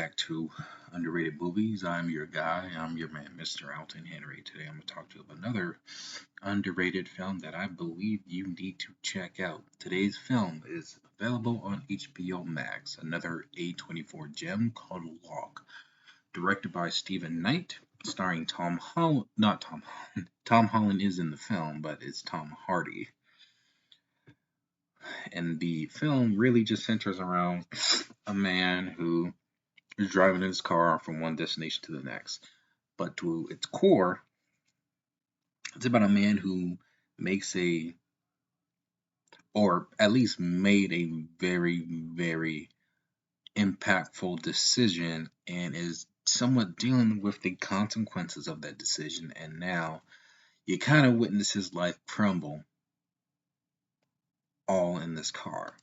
back to Underrated Movies. I'm your guy. I'm your man, Mr. Alton Henry. Today I'm going to talk to you about another underrated film that I believe you need to check out. Today's film is available on HBO Max, another A24 gem called Locke, directed by Stephen Knight, starring Tom Holland. Not Tom Holland. Tom Holland is in the film, but it's Tom Hardy. And the film really just centers around a man who is driving his car from one destination to the next. But to its core, it's about a man who makes or at least made a very impactful decision and is somewhat dealing with the consequences of that decision. And now you kind of witness his life crumble all in this car.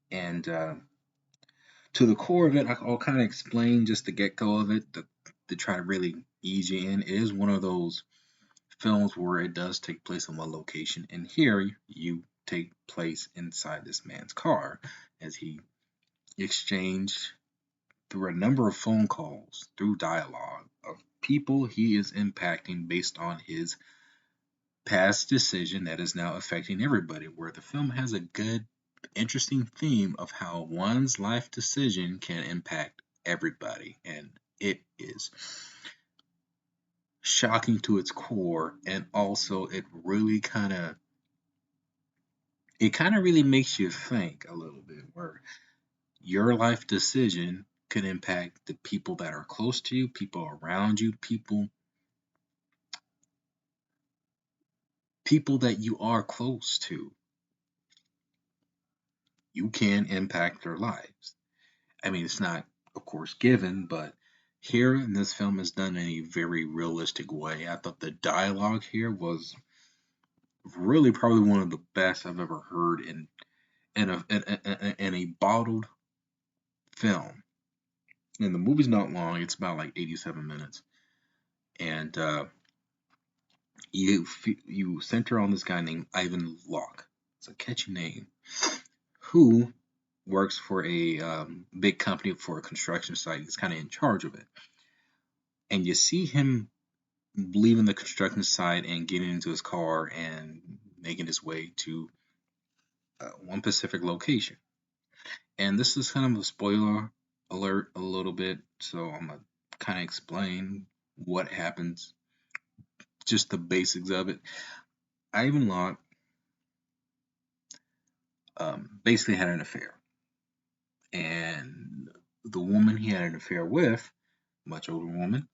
And to the core of it, I'll kind of explain just the get go of it to try to really ease you in. It is one of those films where it does take place in one location, and here you take place inside this man's car as he exchanged through a number of phone calls, through dialogue of people he is impacting based on his past decision that is now affecting everybody. Where the film has a good, interesting theme of how one's life decision can impact everybody, and it is shocking to its core, and also it kind of really makes you think a little bit, where your life decision could impact the people that are close to you, people around you, people that you are close to. You can impact their lives. I mean, it's not, of course, given, but here in this film is done in a very realistic way. I thought the dialogue here was really probably one of the best I've ever heard in a bottled film. And the movie's not long; it's about like 87 minutes, and you center on this guy named Ivan Locke. It's a catchy name. Who works for a big company for a construction site. He's kind of in charge of it, and you see him leaving the construction site and getting into his car and making his way to one specific location. And this is kind of a spoiler alert a little bit, so I'm gonna kind of explain what happens, just the basics of it. Ivan Locke basically had an affair, and the woman he had an affair with, much older woman,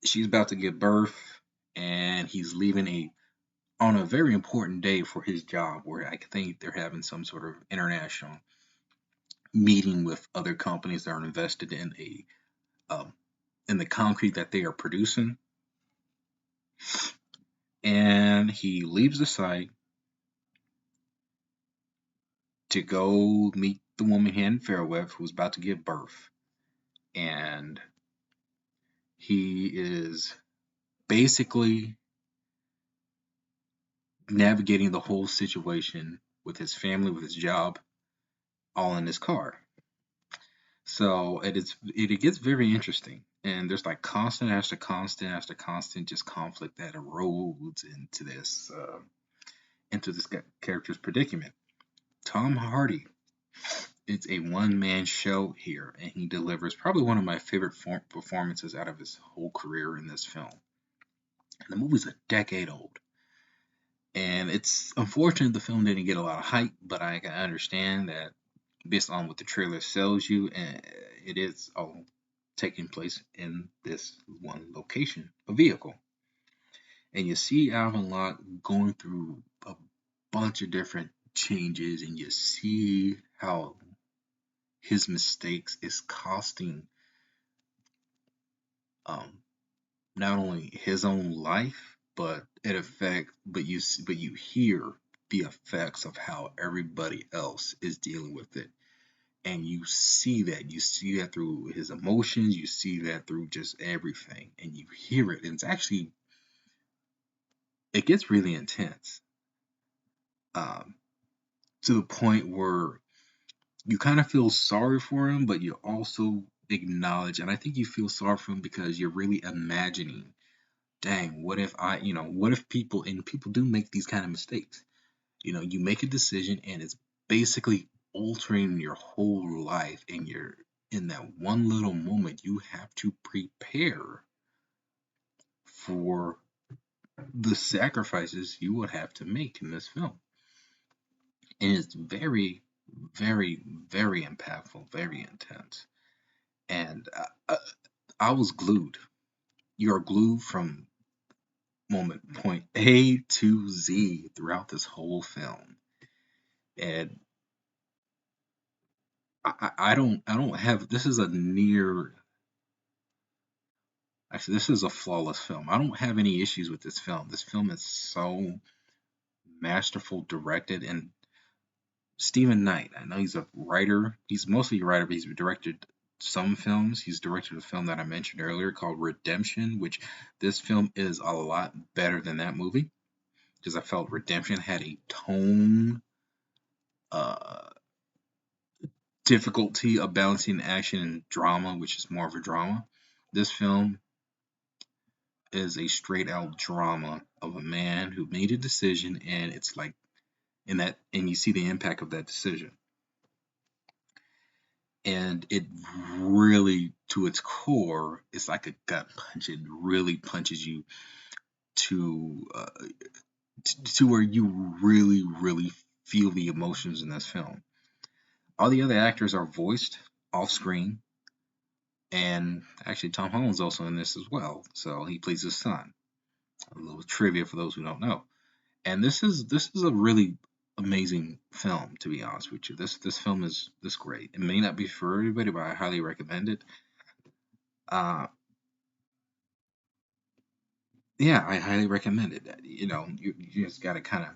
she's about to give birth, and he's leaving on a very important day for his job, where I think they're having some sort of international meeting with other companies that are invested in the concrete that they are producing. And he leaves the site to go meet the woman he had an affair with, who's about to give birth. And he is basically navigating the whole situation with his family, with his job, all in his car. So it gets very interesting, and there's like constant after constant after constant just conflict that erodes into this character's predicament. Tom Hardy, it's a one-man show here, and he delivers probably one of my favorite performances out of his whole career in this film. And the movie's a decade old, and it's unfortunate the film didn't get a lot of hype, but I can understand that based on what the trailer sells you, and it is all taking place in this one location, a vehicle. And you see Alvin Locke going through a bunch of different changes, and you see how his mistakes is costing um, not only his own life, but you hear the effects of how everybody else is dealing with it, and you see that through his emotions, you see that through just everything, and you hear it, and it gets really intense, um, to the point where you kind of feel sorry for him, but you also acknowledge, and I think you feel sorry for him because you're really imagining, dang, what if what if people do make these kind of mistakes. You make a decision and it's basically altering your whole life, and you're in that one little moment you have to prepare for the sacrifices you would have to make in this film. And it's very, very, very impactful, very intense. And I was glued. You're glued from point A to Z throughout this whole film. And I don't have, this is a near, actually, this is a flawless film. I don't have any issues with this film. This film is so masterful directed. And Stephen Knight, I know he's a writer. He's mostly a writer, but he's directed some films. He's directed a film that I mentioned earlier called Redemption, which this film is a lot better than that movie because I felt Redemption had a tone, uh, difficulty of balancing action and drama, which is more of a drama. This film is a straight out drama of a man who made a decision, and it's like and you see the impact of that decision. And it really, to its core, it's like a gut punch. It really punches you to to where you really, really feel the emotions in this film. All the other actors are voiced off screen, and actually Tom Holland's also in this as well. So he plays his son. A little trivia for those who don't know. And this is a really amazing film, to be honest with you. This film is this great. It may not be for everybody, but I highly recommend it. Uh, yeah, I highly recommend it. You just gotta kind of,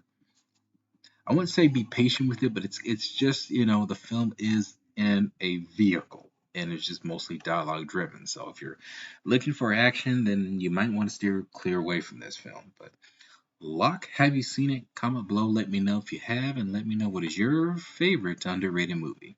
I wouldn't say be patient with it, but it's just, the film is in a vehicle, and it's just mostly dialogue driven. So if you're looking for action, then you might want to steer clear away from this film. But Locke, have you seen it? Comment below, let me know if you have, and let me know what is your favorite underrated movie.